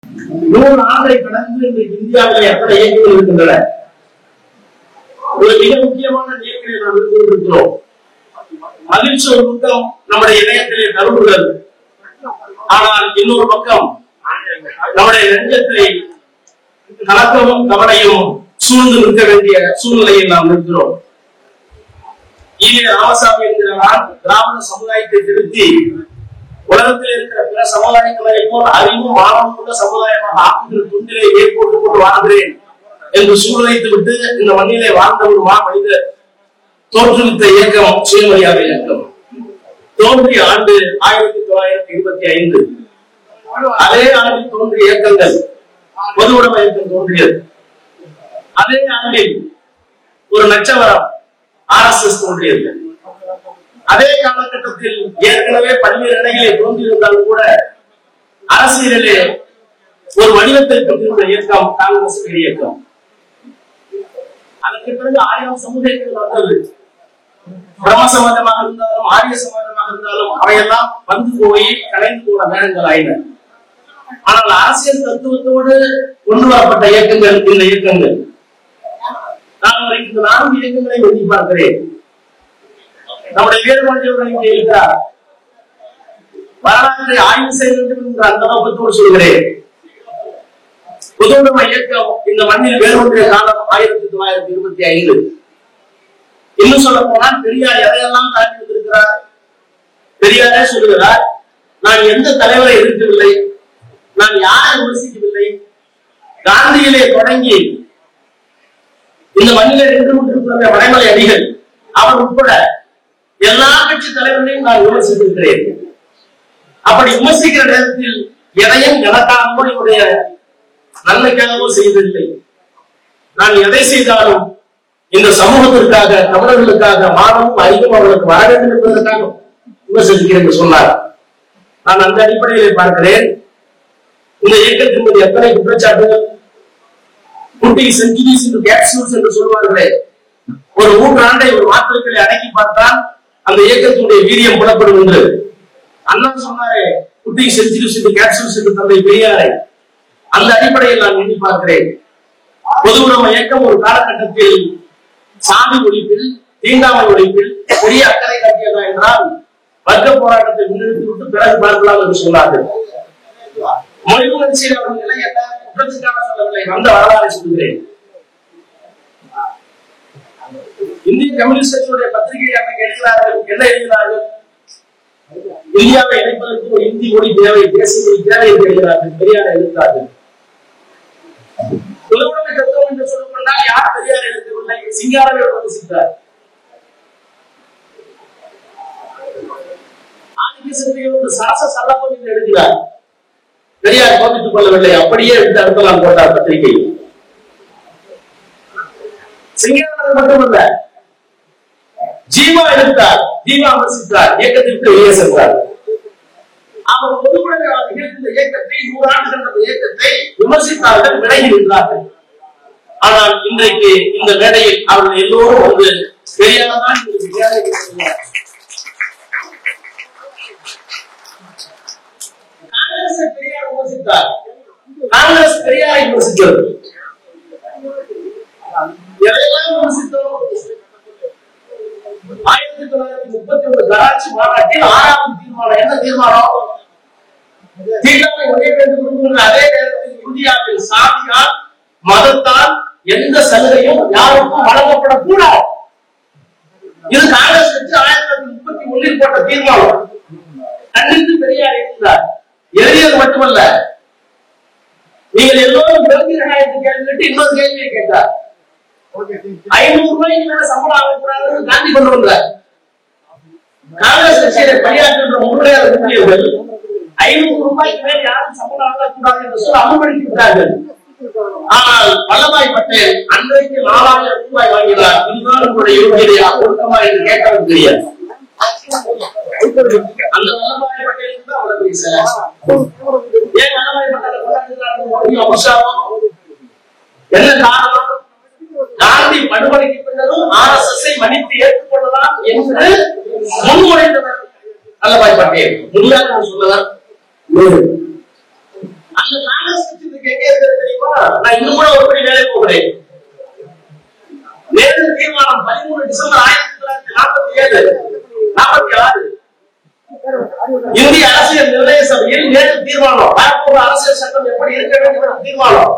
100 ஆண்டுகளை கடந்து இன்றைக்கு இந்தியாவில் எத்தனை இயக்கங்கள் இருக்கின்றன? ஒரு மிக முக்கியமான இயக்கங்களை நாம் இருக்கிறோம். மகிழ்ச்சி ஒரு பக்கம் நம்முடைய இதயத்திலே தருகிறது. ஆனால் இன்னொரு பக்கம் நம்முடைய நெஞ்சத்தை கலக்கமும் கவலையும் சூழ்ந்து நிற்க வேண்டிய சூழ்நிலையில் நாம் இருக்கிறோம். ராமசாமி என்கிறார் திராவிட சமுதாயத்தை திருத்தி உலகத்தில் இருக்கிற பிற சமுதாயங்களை போல் அறிவும் ஆழமுள்ள சமுதாயமாக ஆக்குகிற துண்டிலே ஏற்பட்டுக் கொண்டு வாழ்கிறேன் என்று சூழ்நிலைத்து விட்டு இந்த மண்ணிலே வாழ்ந்த ஒரு மனிதர் தோற்றுவித்த இயக்கம் சுயமரியாதை இயக்கம். தோன்றிய ஆண்டு 1925. அதே ஆண்டில் தோன்றிய இயக்கங்கள் பொது உடைமை இயக்கம் தோன்றியது. அதே ஆண்டில் ஒரு நட்சவரம் RSS தோன்றியது. அதே காலகட்டத்தில் ஏற்கனவே பல்வேறு இடங்களிலே தோன்றியிருந்தாலும் கூட அரசியலிலே ஒரு வடிவத்தை பெற்றிருந்த இயக்கம் காங்கிரஸ் இயக்கம். அதற்கு பிறகு 1000 சமுதாயங்கள் வந்தது. பிரம்ம சமாஜமாக இருந்தாலும் ஆரிய சமாஜமாக இருந்தாலும் அவையெல்லாம் வந்து போய் கலைந்து போன நேரங்கள் ஆயின. ஆனால் அரசியல் தத்துவத்தோடு கொண்டு வரப்பட்ட இயக்கங்கள் இந்த இயக்கங்கள். நான் இந்த 4 இயக்கங்களை எண்ணி பார்க்கிறேன். நம்முடைய வேறுபாடுகள் இங்கே இருக்கிறார். வரலாற்றை ஆய்வு செய்ய வேண்டும் என்ற அந்த நோக்கத்தோடு சொல்கிறேன். பொதுவுடைமை இயக்கம் இந்த மண்ணில் வேறுபட்ட காலம் 1925. இன்னும் சொல்ல போனால் பெரியார் எதையெல்லாம் தாக்கி வந்திருக்கிறார். பெரியாரே சொல்லுகிறார், நான் எந்த தலைவரை எதிர்க்கவில்லை, நான் யாரை விமர்சிக்கவில்லை. காந்தியிலே தொடங்கி இந்த மண்ணிலே நின்று கொண்டிருக்கிற வடமலை அடிகள் அவர் உட்பட எல்லா கட்சி தலைவர்களையும் நான் விமர்சித்திருக்கிறேன். அப்படி விமர்சிக்கிற நேரத்தில் எதையும் எனக்காகவோ என்னுடைய நன்மைக்காகவோ செய்ததில்லை. நான் எதை செய்தாலும் இந்த சமூகத்திற்காக, தமிழர்களுக்காக, மாணவரும் அறிவும் அவர்களுக்கு வர வேண்டும் என்பதற்காக விமர்சிக்கிறேன் என்று சொன்னார். நான் அந்த அடிப்படையில் பார்க்கிறேன். இந்த இயக்கத்தின் மீது எத்தனை குற்றச்சாட்டுகள், செஞ்சுரிஸ் என்று சொல்வார்களே, ஒரு 3 ஆண்டை ஒரு மாத்திரங்களை அடக்கி பார்த்தால் அந்த இயக்கத்தினுடைய வீரியம் புலப்படும் என்று அண்ணா சொன்னாரே. புட்டிங் செஞ்சுரிஸ் என்று தந்தை பெரியாரை அந்த அடிப்படையில் நான் எண்ணி பார்க்கிறேன். பொது உடைமை இயக்கம் ஒரு காலகட்டத்தில் சாதி ஒழிப்பில், தீண்டாமை ஒழிப்பில் பெரிய அக்கறை காட்டியதா என்றால் வர்க்க போராட்டத்தை முன்னெடுத்து விட்டு பிறகு பார்க்கலாம் என்று சொன்னார்கள். மொழி உணர்ச்சியில் அவர்களை என்ன குற்றத்துக்கான சொல்லவில்லை, அந்த வரலாறு சொல்கிறேன். இந்திய கம்யூனிஸ்ட் கட்சியுடைய பத்திரிகை அன்றைக்கு எழுதினார்கள். என்ன எழுதினார்கள்? இந்தியாவை இணைப்பதற்கு ஒரு இந்தி மொழி தேவை, தேசிய மொழி தேவை என்று எழுதினார்கள். பெரியாரை எதிர்த்தார்கள். உலக தத்துவம் என்று சொல்லப்பட்டால் யார் பெரியாரை எதிர்க்கவில்லை? சிங்காரவே விமர்சித்தார். ஆதிக்கசக்தியோடு சரச சல்லப்பம் என்று எழுதினார். பெரியார் கோபித்துக் கொள்ளவில்லை, அப்படியே எடுத்து அடுத்தலாம் போட்டார் பத்திரிகை. சிங்காரவர் மட்டுமல்ல, ஜீவா எடுத்தார், ஜீவா விமர்சித்தார், இயக்கத்திற்கு வெளியே சென்றார். அவர் பொதுவுடைமையாளர்கள் இந்த இயக்கத்தை 100 ஆண்டுகள் இயக்கத்தை விமர்சித்தார்கள், விலகி நின்றார்கள். ஆனால் இன்றைக்கு இந்த மேடையில் அவர்கள் எல்லோரும் வந்து பெரியார்தான் காங்கிரஸ் பெரியார் விமர்சித்தார், காங்கிரஸ் பெரியாரை விமர்சித்தது. எதையெல்லாம் விமர்சித்தோம்? 1931 கராச்சி மாநாட்டில் 6வது தீர்மானம். என்ன தீர்மானம்? தீண்டாமை ஒழிய வேண்டும். அதே நேரத்தில் இந்தியாவில் சாதியால், மதத்தால் எந்த சலுகையும் யாருக்கும் வழங்கப்படக்கூடாது. இது காங்கிரஸ் கட்சி 1931 போட்ட தீர்மானம். கண்டித்து பெரியார் எழுதினார். எழுதியது மட்டுமல்ல, நீங்கள் எல்லோரும் பெறுகிறீர்கள் என்று கேட்டு இன்னொரு கேள்வியை கேட்டார். 500 ரூபாய்க்கு மேல சம்பளம் ஆகக்கூடாது காந்தி கொண்டு வந்தார். காங்கிரஸ் கட்சியை பணியாற்றுகின்ற முறையாக ஊழியர்கள் 500 ரூபாய்க்கு மேல் யாரும் சம்பளம் ஆகக்கூடாது என்று சொல்ல அனுமதிக்கிறார்கள். ஆனால் வல்லபாய் பட்டேல் அன்றைக்கு 4000 ரூபாய் வாங்கினார். இதுதான் உங்களுடைய யோகியதையா ஒழுக்கமா என்று கேட்டவன் தெரியாது. அந்த வல்லபாய் பட்டேலுக்கு தான் அவ்வளவு பெரிய சிலை. ஏன் வல்லபாய் பட்டேலை கொண்டாடுகிறார்கள்? அமித்ஷாவும் என்ன காரணம்? காந்தி படுகொலைக்கு பின்னரும் RSS மன்னித்து ஏற்றுக்கொள்ளலாம் என்று முன்மொழிந்தவர் வல்லபாய் பட்டேல். முடியாது சொல்லலாம். அந்த காங்கிரஸ் கட்சி எங்க இருக்கிறது தெரியுமா? நான் இன்னும் கூட ஒரு படி வேலை போகிறேன். நேரு தீர்மானம் 13 டிசம்பர் 1947-46 இந்திய அரசியல் நிர்ணய சபையில் நேரு தீர்மானம், அரசியல் சட்டம் எப்படி இருக்க வேண்டும் தீர்மானம்.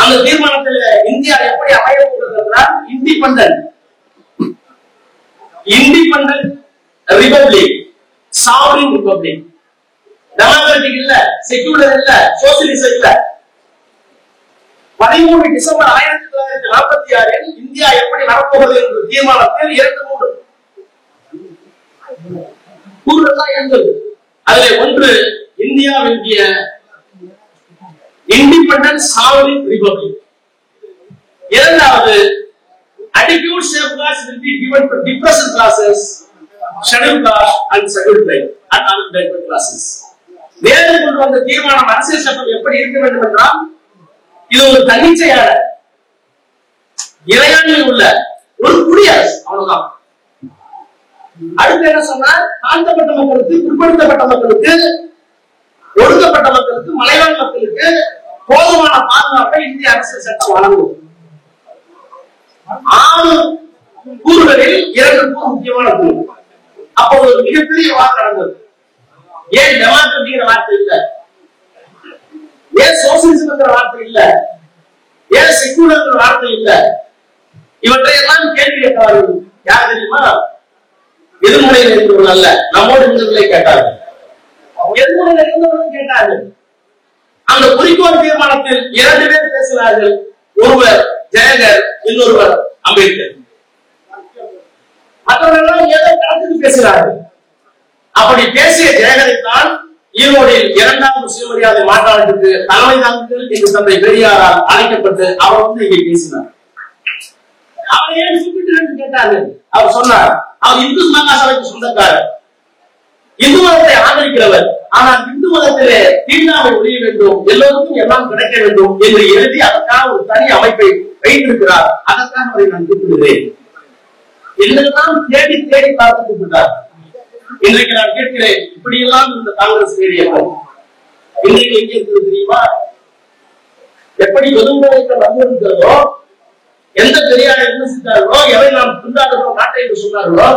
அந்த தீர்மானத்தில் இந்தியா எப்படி அமைய போகிறது என்றால் independent republic, sovereign republic, democratic இல்ல, செக்யூலர் இல்ல, சோசியலிசம் இல்ல. 13 டிசம்பர் 1946 இந்தியா எப்படி வரப்போகிறது என்ற தீர்மானத்தில் 2-3 கூறுகள் இருந்தது. அதில் ஒன்று இந்தியா வேண்டிய இண்டிபெண்டன்ட் சாவரின் ரிபப்ளிக். இரண்டாவது adequate safeguards will be given to depressed classes, scheduled caste and scheduled tribe and other backward classes. வேறு கொண்டு வந்த தீர்மானம் அரசியல் சட்டம் எப்படி இருக்க வேண்டும் என்றால் இது ஒரு தன்னிச்சையான இறையாண்மை உள்ள ஒரு குடியரசு, அவ்வளவுதான். அடுத்து என்ன சொன்னார்? தாழ்த்தப்பட்ட மக்களுக்கு, பிற்படுத்தப்பட்ட மக்களுக்கு, ஒடுக்கப்பட்ட மக்களுக்கு, மலைவாழ் மக்களுக்கு போதுமான பாதுகாப்பை இந்திய அரசியல் சட்டம் வழங்கும். 6 கூறுகளில் 2 கூறு முக்கியமான கூறு. அப்போ ஒரு மிகப்பெரிய வார்த்தை நடந்தது. ஏன் டெமோக்ராட்டிக் வார்த்தை இல்ல? ஏன் சோசியலிசம் வார்த்தை இல்ல? ஏன் செக்குலர் வார்த்தை இல்ல? இவற்றை எல்லாம் கேள்வி கேட்டார்கள். யார் தெரியுமா? எதிர்முனையில் இருந்தவர்கள் அல்ல, நம்மோடு இருந்தவர்களை கேட்டார்கள். எதிர்முனையில் இருந்தவர்களும் கேட்டார்கள். அந்த குறிக்கோள் தீர்மானத்தில் 2 பேர் பேசினார்கள். ஒருவர் ஜெயகர், இன்னொருவர் அம்பேத்கர். மற்றவர்கள் ஏதோ கருத்துக்கு பேசினார்கள். அப்படி பேசிய ஜெயகரைத்தான் ஈரோடில் 2வது சுயமரியாதை மாநாட்டுக்கு தலைமை தாங்குதல் என்று தந்தை பெரியாரால் அழைக்கப்பட்டு அவர் இங்கே பேசினார். அவர் ஏன் குறிப்பிட்டு கேட்டார்கள். அவர் சொன்னார், அவர் இந்து மகாசபைக்கு சொந்தக்காரர், இந்து மதத்தை ஆதரிக்கிறவர். ஆனால் இந்து மதத்திலே தீண்டாமை ஒழிய வேண்டும், எல்லோருக்கும் எல்லாம் கிடைக்க வேண்டும் என்று எழுதி அதற்கான ஒரு தனி அமைப்பை வைத்திருக்கிறார். அதற்காக அவரை நான் கூப்பிடுகிறேன். என்னெல்லாம் தேடி தேடி பார்த்து கூப்பிட்டார். இன்றைக்கு நான் கேட்கிறேன், இப்படியெல்லாம் இந்த காங்கிரஸ் தேடியவர் இன்றைக்கு எங்கே இருக்கிறது தெரியுமா? எப்படி வெறுமையை நம்பியிருக்கிறதோ, எந்த பெரியாரை விமர்சித்தார்களோ, எவை நாம் துண்டாடுகிறோம் நாட்டை என்று சொன்னார்களோ,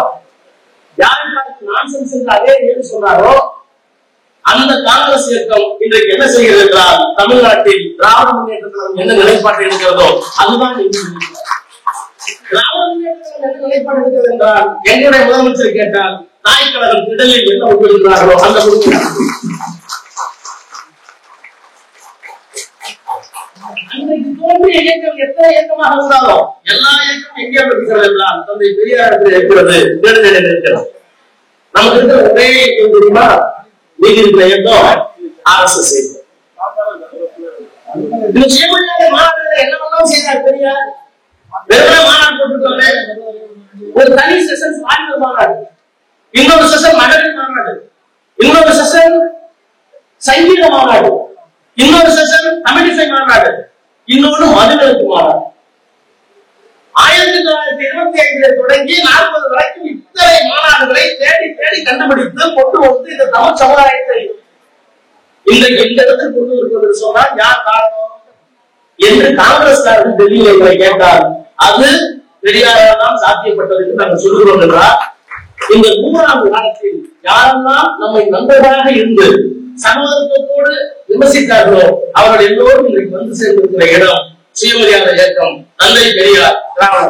யாரை பார்த்து நான்சென்ஸ் என்று அதே ஏன் சொன்னாரோ, அந்த காங்கிரஸ் இயக்கம் இன்றைக்கு என்ன செய்கிறது என்றால், தமிழ்நாட்டில் திராவிட முன்னேற்றத்தில் என்ன நிலைப்பாடு இருக்கிறதோ அதுதான் திராவிட முன்னேற்றத்தில் என்ன நிலைப்பாடு இருக்கிறது என்றால், எங்களுடைய முதலமைச்சர் கேட்டால் நாய்க்கழகம் திடலில் என்ன உட்படுகிறார்களோ அந்த அன்றைக்கு தோன்றிய இயக்கம் எத்தனை இயக்கமாக இருந்தாலும் எல்லா இயக்கம் எங்கே இருக்கிறது என்றால் தந்தை பெரியார் இருக்கிறது, தேர்தலில் இருக்கிறது. நமக்கு இருக்கிற ஒரே இயக்கம் தெரியுமா? நீங்க இருக்கிற இயக்கம் RSS இயக்கம். இந்த சுயமரியாதை மாநாட்டில் என்னவெல்லாம் செய்தார் பெரியார்? வெறுமனே மாநாடு போட்டுருக்காங்க. ஒரு தனி செஷன் வாலிபர் மாநாடு, இன்னொரு செஷன் மகளிர் மாநாடு, இன்னொரு செஷன் சங்கீத மாநாடு, இன்னொரு செஷன் தமிழிசை மாநாடு, இன்னொரு மதுவிலக்கு மாநாடு. 1925 தொடங்கி 40 வரைக்கும் இத்தனை மாநாடுகளை தேடி தேடி கண்டுபிடித்து கொண்டு வந்து இந்த தமிழ் சமுதாயத்தை இன்றைக்கு இந்த இடத்தில் கொண்டு வருவது சொன்னால் யார் காரணம் என்று காங்கிரஸ்காரர்கள் டெல்லியில் கேட்டால் அது பெரியாரால் தான் சாத்தியப்பட்டது நாங்கள் சொல்கிறோம் என்றால், இந்த 100ஆம் காலத்தில் யாரெல்லாம் நம்மை நண்பர்களாக இருந்து சமூகத்தோடு விமர்சித்தார்களோ அவர்கள் எல்லோரும் இன்றைக்கு வந்து சேர்ந்திருக்கிற இடம் சுயமரியாதை இயக்கம், தந்தை பெரியார், திராவிட